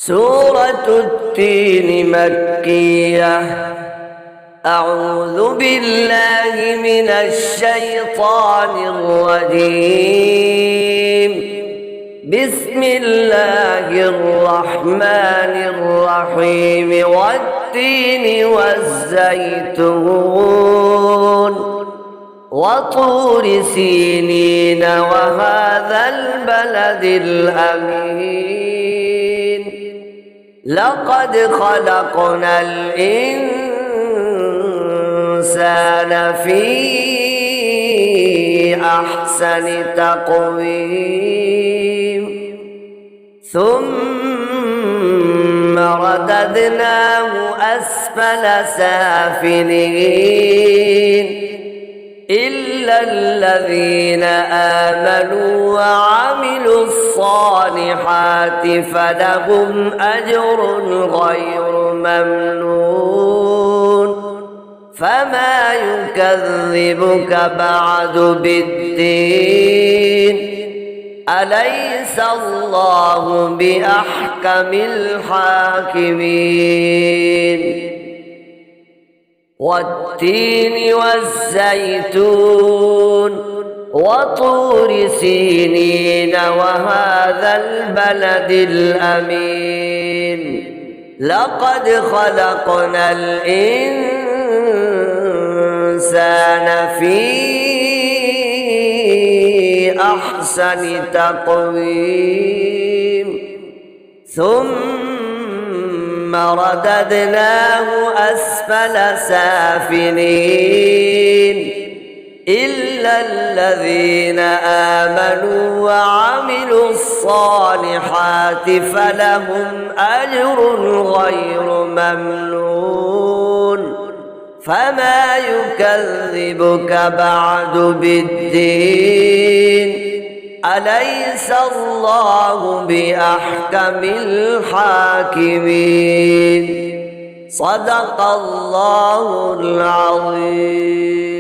سورة التين مكية. أعوذ بالله من الشيطان الرجيم. بسم الله الرحمن الرحيم. والتين والزيتون وطور سينين وهذا البلد الأمين. لقد خلقنا الإنسان في أحسن تقويم ثم رددناه أسفل سافلين إلا الذين آمنوا وعملوا الصالحات فلهم أجر غير ممنون. فما يكذبك بعد بالدين؟ أليس الله بأحكم الحاكمين؟ والتين والزيتون وطور سينين وهذا البلد الأمين. لقد خلقنا الإنسان في أحسن تقويم ثم رددناه أسفل سافلين إلا الذين آمنوا وعملوا الصالحات فلهم أجر غير ممنون. فما يكذبك بعد بالدين؟ أليس الله بأحكم الحاكمين؟ صدق الله العظيم.